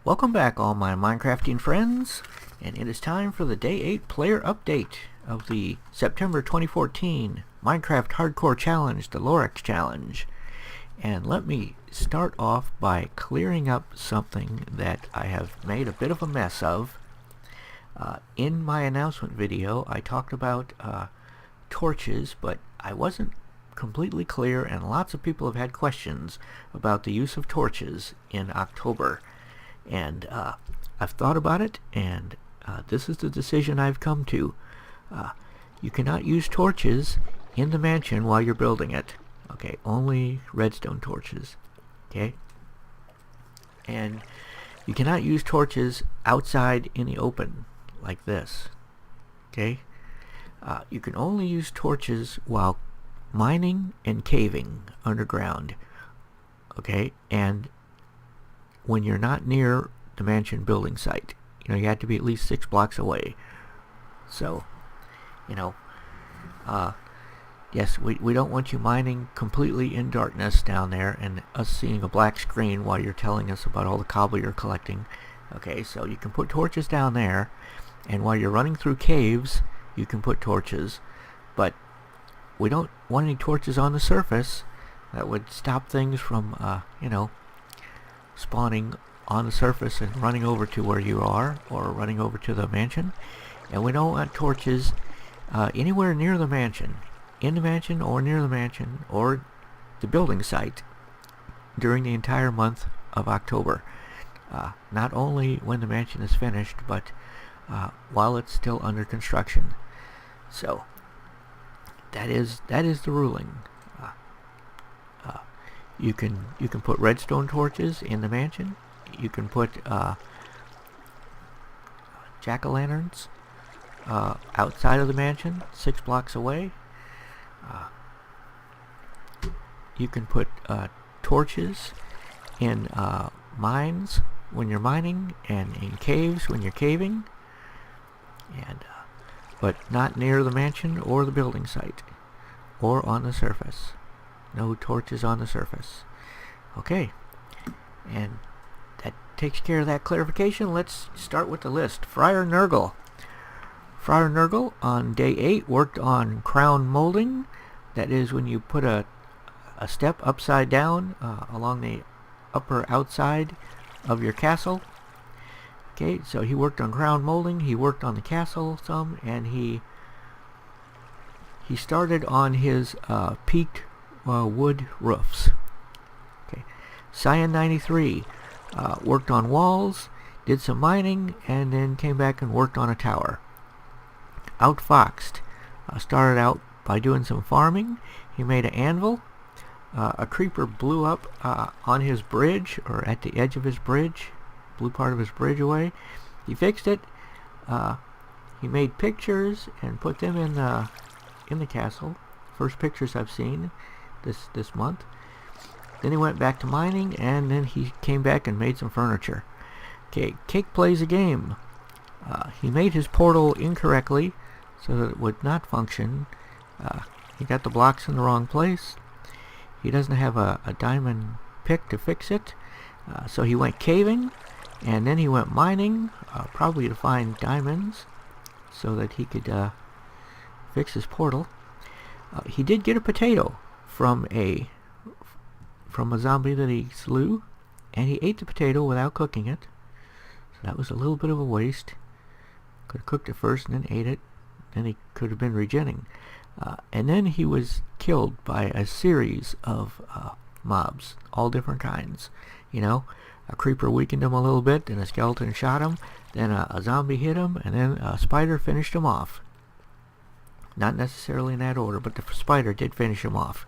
Welcome back, all my Minecrafting friends, and it is time for the Day 8 player update of the September 2014 Minecraft Hardcore Challenge, the Lorex Challenge. And let me start off by clearing up something that I have made a bit of a mess of. In my announcement video, I talked about torches, but I wasn't completely clear, and lots of people have had questions about the use of torches in October. And I've thought about it, and this is the decision I've come to. You cannot use torches in the mansion while you're building it. Okay, only redstone torches. Okay? And you cannot use torches outside in the open, like this. Okay? You can only use torches while mining and caving underground. Okay? And when you're not near the mansion building site. You have to be at least 6 blocks away. So, yes, we don't want you mining completely in darkness down there and us seeing a black screen while you're telling us about all the cobble you're collecting. Okay, so you can put torches down there, and while you're running through caves, you can put torches. But we don't want any torches on the surface. That would stop things from, spawning on the surface and running over to where you are, or running over to the mansion. And we don't want torches anywhere near the mansion, in the mansion or near the mansion or the building site during the entire month of October. Not only when the mansion is finished, but while it's still under construction. So that is the ruling. You can put redstone torches in the mansion. You can put jack-o'-lanterns outside of the mansion, 6 blocks away. You can put torches in mines when you're mining, and in caves when you're caving, and but not near the mansion or the building site, or on the surface. No torches on the surface. Okay, and that takes care of that clarification. Let's start with the list. Friar Nurgle on day 8 worked on crown molding. That is when you put a step upside down along the upper outside of your castle. Okay, so he worked on crown molding, he worked on the castle some, and he started on his peaked wood roofs. Okay, Cyan 93 worked on walls, did some mining, and then came back and worked on a tower. Outfoxed started out by doing some farming. He made an anvil. A creeper blew up on his bridge, or at the edge of his bridge, blew part of his bridge away. He fixed it. He made pictures and put them in the castle. First pictures I've seen this month. Then he went back to mining, and then he came back and made some furniture. Okay, Cake plays a game. He made his portal incorrectly so that it would not function. He got the blocks in the wrong place. He doesn't have a diamond pick to fix it. So he went caving, and then he went mining, probably to find diamonds so that he could fix his portal. He did get a potato from a zombie that he slew, and he ate the potato without cooking it. So that was a little bit of a waste. Could have cooked it first and then ate it. Then he could have been regenning. And then he was killed by a series of mobs, all different kinds. A creeper weakened him a little bit, then a skeleton shot him, then a zombie hit him, and then a spider finished him off. Not necessarily in that order, but the spider did finish him off.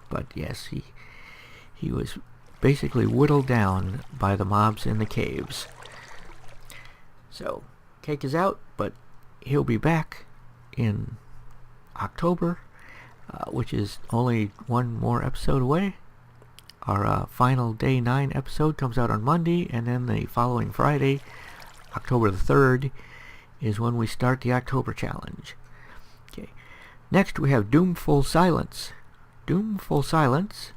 But yes, he was basically whittled down by the mobs in the caves. So, Cake is out, but he'll be back in October, which is only one more episode away. Our final day 9 episode comes out on Monday, and then the following Friday, October the 3rd, is when we start the October challenge. Okay. Next we have Doomful Silence. Doomful Silence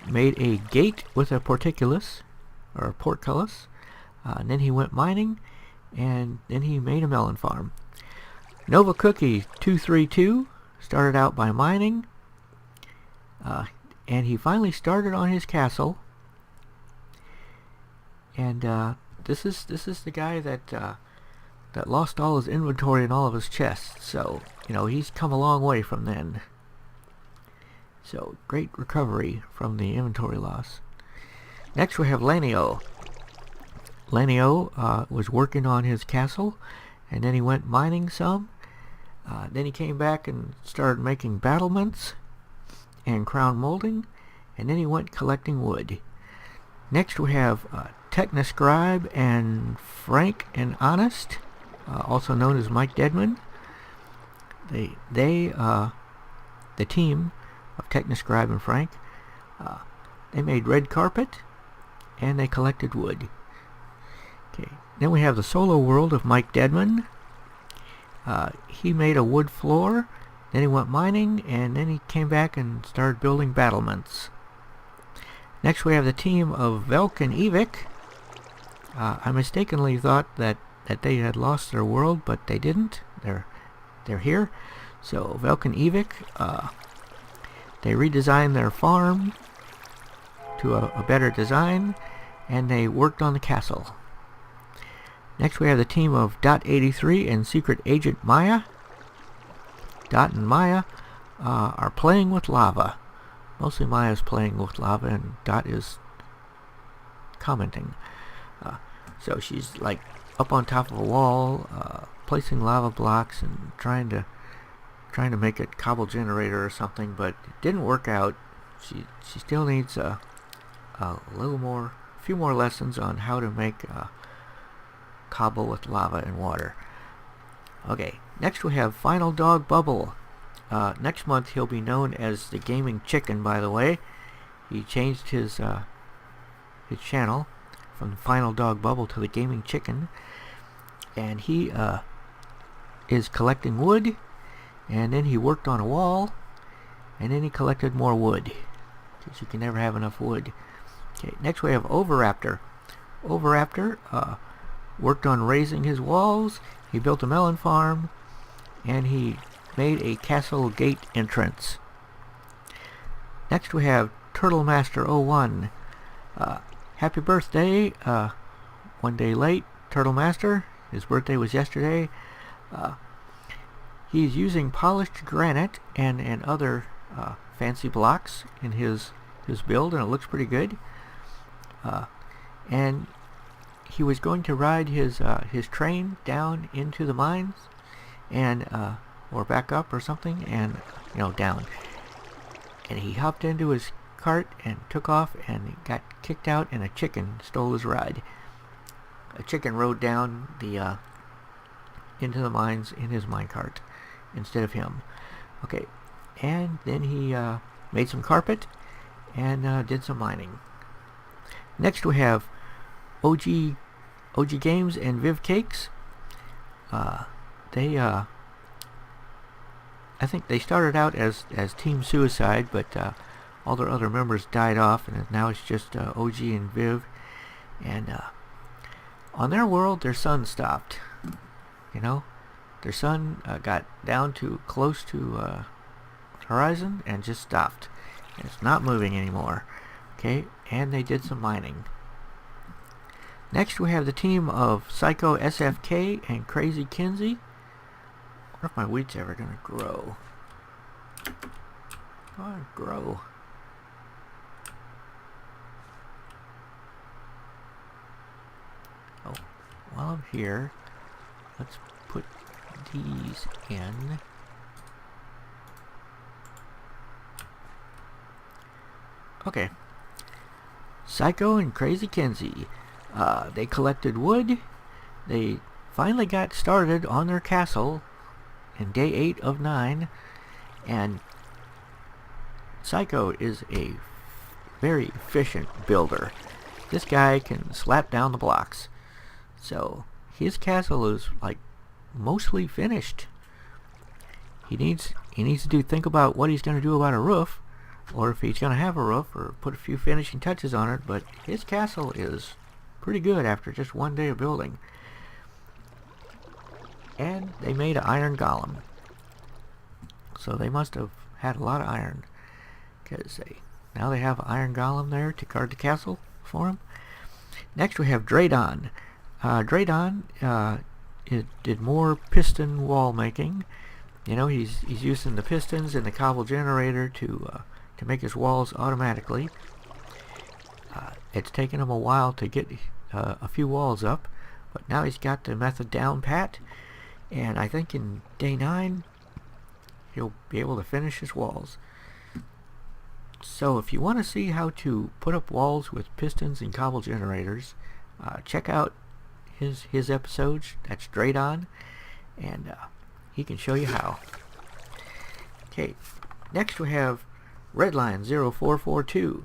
made a gate with a portcullis or portcullis. And then he went mining, and then he made a melon farm. Nova Cookie 232 started out by mining, and he finally started on his castle. And this is the guy that lost all his inventory and all of his chests. So he's come a long way from then. So great recovery from the inventory loss. Next we have Lanio. Lanio was working on his castle, and then he went mining some. Then he came back and started making battlements and crown molding, and then he went collecting wood. Next we have Technoscribe and Frank and Honest, also known as Mike Deadman. The team of Technoscribe and Frank, they made red carpet and they collected wood. Okay. Then we have the solo world of Mike Deadman. He made a wood floor, then he went mining, and then he came back and started building battlements. Next we have the team of Velk and Evik. I mistakenly thought that they had lost their world, but they didn't. They're here. So Velk and Evik, they redesigned their farm to a better design, and they worked on the castle. Next we have the team of Dot 83 and Secret Agent Maya. Dot and Maya are playing with lava. Mostly Maya's playing with lava and Dot is commenting. So she's like up on top of a wall, placing lava blocks and trying to make a cobble generator or something, but it didn't work out. She still needs a few more lessons on how to make cobble with lava and water. Okay, next we have Final Dog Bubble. Next month he'll be known as the Gaming Chicken, by the way. He changed his channel from Final Dog Bubble to the Gaming Chicken, and he is collecting wood, and then he worked on a wall, and then he collected more wood, because you can never have enough wood. Okay, next we have Overraptor. Overraptor worked on raising his walls, he built a melon farm, and he made a castle gate entrance. Next we have Turtle Master 01. Happy birthday, one day late, Turtle Master. His birthday was yesterday. He's using polished granite and other fancy blocks in his build, and it looks pretty good. And he was going to ride his train down into the mines, and or back up or something, and down. And he hopped into his cart and took off, and he got kicked out, and a chicken stole his ride. A chicken rode down the into the mines in his minecart instead of him. Okay, and then he made some carpet and did some mining. Next we have OG Games and Viv Cakes. I think they started out as Team Suicide, but all their other members died off, and now it's just OG and Viv. And on their world, their sun stopped. Their sun got down to close to horizon and just stopped. And it's not moving anymore. Okay, and they did some mining. Next we have the team of Psycho SFK and Crazy Kinsey. I wonder if my wheat's ever gonna grow. Grow. Oh, while I'm here, let's put these in. Okay. Psycho and Crazy Kinsey. They collected wood. They finally got started on their castle in day 8 of 9, and Psycho is a very efficient builder. This guy can slap down the blocks, so his castle is like mostly finished. He needs to think about what he's going to do about a roof, or if he's going to have a roof, or put a few finishing touches on it, but his castle is pretty good after just one day of building. And they made an iron golem. So they must have had a lot of iron, because now they have an iron golem there to guard the castle for him. Next we have Dradon. Dradon did more piston wall making. You know, he's using the pistons and the cobble generator to make his walls automatically. It's taken him a while to get a few walls up, but now he's got the method down pat, and I think in day 9 he'll be able to finish his walls. So if you want to see how to put up walls with pistons and cobble generators, check out his episodes. That's Dradon, and he can show you how. Okay, next we have Redline 0442.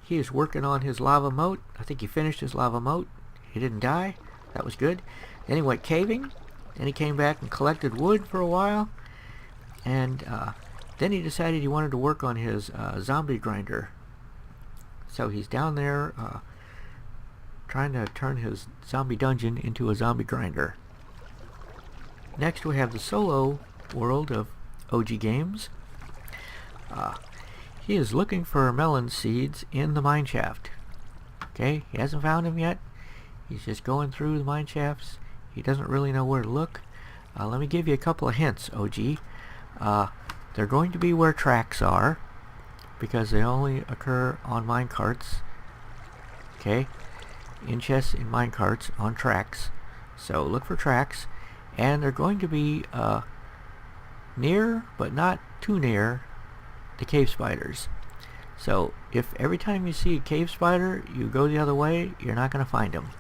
He is working on his lava moat. I think he finished his lava moat. He didn't die. That was good. Then he went caving, and he came back and collected wood for a while, and then he decided he wanted to work on his zombie grinder. So he's down there trying to turn his zombie dungeon into a zombie grinder. Next we have the solo world of OG Games. He is looking for melon seeds in the mine shaft. Okay, he hasn't found them yet. He's just going through the mine shafts. He doesn't really know where to look. Let me give you a couple of hints, OG. They're going to be where tracks are, because they only occur on mine carts. Okay, in chests, in mine carts, on tracks. So look for tracks, and they're going to be near, but not too near, the cave spiders. So if every time you see a cave spider you go the other way, you're not going to find them.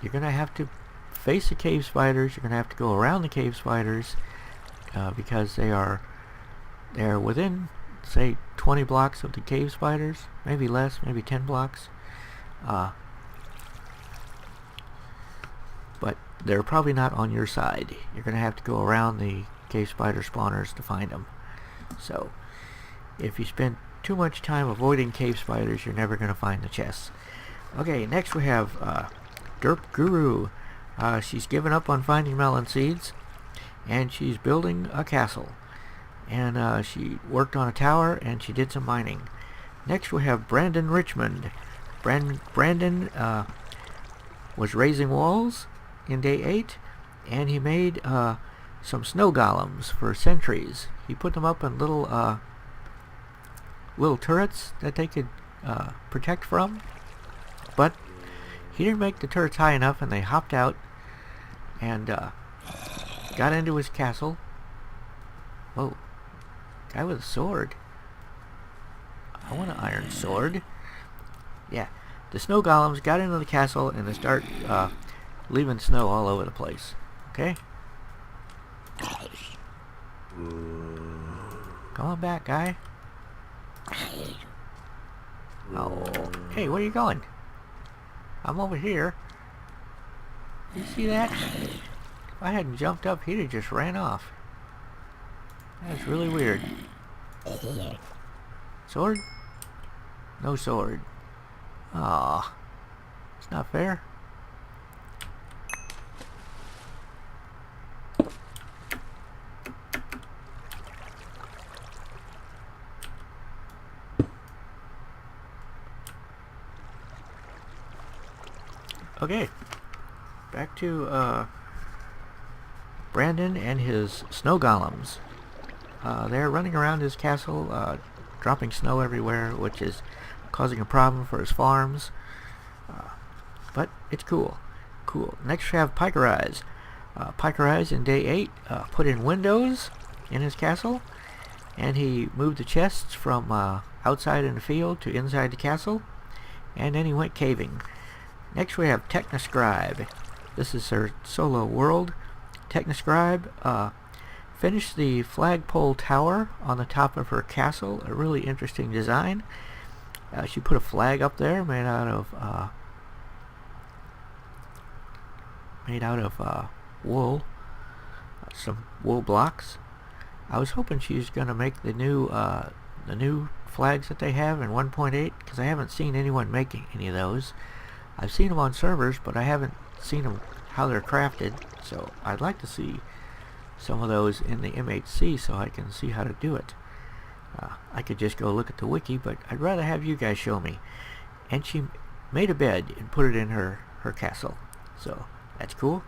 You're going to have to face the cave spiders. You're going to have to go around the cave spiders, because they're within, say, 20 blocks of the cave spiders, maybe less, maybe 10 blocks. But they're probably not on your side. You're going to have to go around the cave spider spawners to find them. So if you spend too much time avoiding cave spiders, you're never going to find the chests. Okay, next we have Derp Guru. She's given up on finding melon seeds, and she's building a castle. And she worked on a tower, and she did some mining. Next we have Brandon Richmond. Brandon was raising walls in day 8, and he made some snow golems for sentries. He put them up in little turrets that they could protect from, but he didn't make the turrets high enough, and they hopped out and got into his castle. Whoa, guy with a sword. I want an iron sword. Yeah, the snow golems got into the castle, and they start leaving snow all over the place. Okay? Come on back, guy. Oh, hey, where are you going? I'm over here. You see that? If I hadn't jumped up, he'd have just ran off. That's really weird. Sword? No sword. Aw, it's not fair. Okay, back to Brandon and his snow golems. They're running around his castle, dropping snow everywhere, which is causing a problem for his farms. But it's cool. Cool. Next we have Piker Eyes. Piker Eyes in day 8 put in windows in his castle, and he moved the chests from outside in the field to inside the castle, and then he went caving. Next we have Technoscribe. This is her solo world. Technoscribe finished the flagpole tower on the top of her castle. A really interesting design. She put a flag up there made out of wool, some wool blocks, I was hoping she's going to make the new flags that they have in 1.8, because I haven't seen anyone making any of those. I've seen them on servers, but I haven't seen them how they're crafted, so I'd like to see some of those in the MHC so I can see how to do it. I could just go look at the wiki, but I'd rather have you guys show me. And she made a bed and put it in her castle, so that's cool.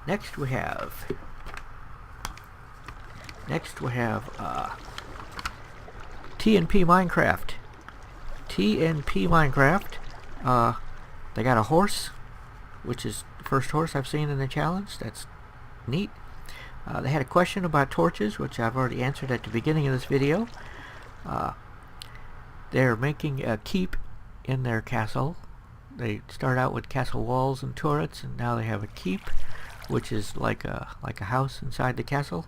Next we have TNP Minecraft. TNP Minecraft. They got a horse, which is the first horse I've seen in the challenge. That's neat. They had a question about torches, which I've already answered at the beginning of this video. They're making a keep in their castle. They start out with castle walls and turrets, and now they have a keep, which is like a house inside the castle.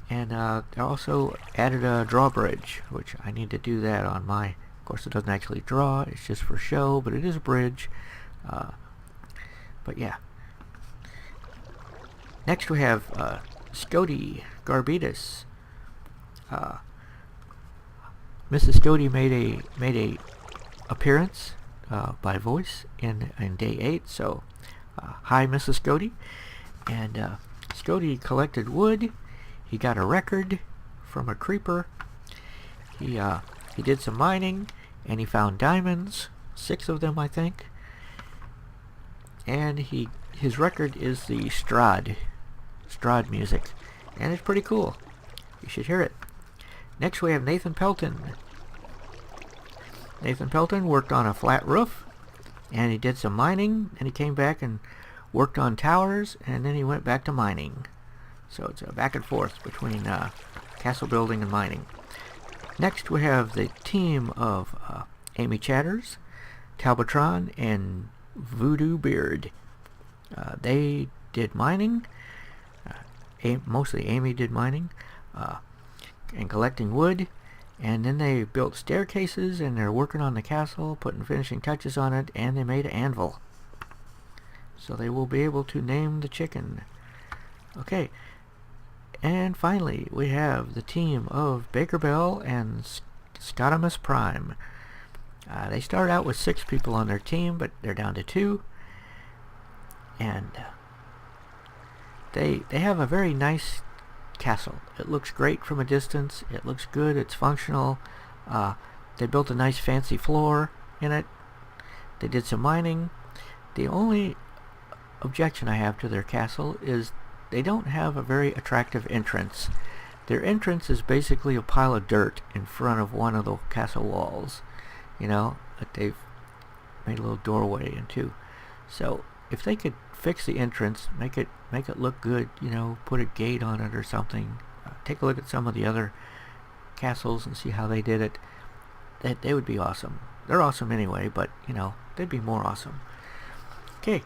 And they also added a drawbridge, which I need to do that on my. Of course, it doesn't actually draw; it's just for show, but it is a bridge. But yeah. Next we have Scody Garbitas. Mrs. Scody made a appearance by voice in day 8. So hi, Mrs. Scody. And Scody collected wood. He got a record from a creeper. He did some mining, and he found diamonds, 6 of them I think. And his record is the Strahd music, and it's pretty cool. You should hear it. Next we have Nathan Pelton. Nathan Pelton worked on a flat roof, and he did some mining, and he came back and worked on towers, and then he went back to mining. So it's a back and forth between castle building and mining. Next we have the team of Amy Chatters, Talbotron, and Voodoo Beard. They did mining. Mostly Amy did mining and collecting wood, and then they built staircases, and they're working on the castle, putting finishing touches on it, and they made an anvil. So they will be able to name the chicken. Okay, and finally we have the team of Baker Bell and Scotimus Prime. They started out with 6 people on their team, but they're down to 2. And they have a very nice castle. It looks great from a distance. It looks good. It's functional. They built a nice fancy floor in it. They did some mining. The only objection I have to their castle is they don't have a very attractive entrance. Their entrance is basically a pile of dirt in front of one of the castle walls, you know, that they've made a little doorway into. So if they could fix the entrance, make it look good, you know, put a gate on it or something. Take a look at some of the other castles and see how they did it. They would be awesome. They're awesome anyway, but you know, they'd be more awesome. Okay,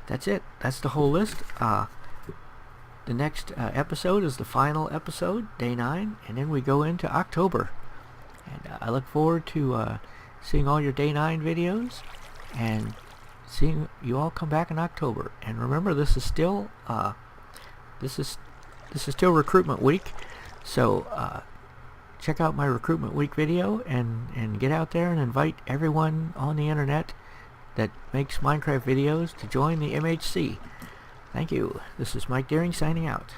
that's it. That's the whole list. The next episode is the final episode, day 9, and then we go into October. And I look forward to seeing all your day 9 videos and seeing you all come back in October. And remember, this is still still recruitment week, so check out my recruitment week video and get out there and invite everyone on the internet that makes Minecraft videos to join the MHC. Thank you. This is Mike Deering signing out.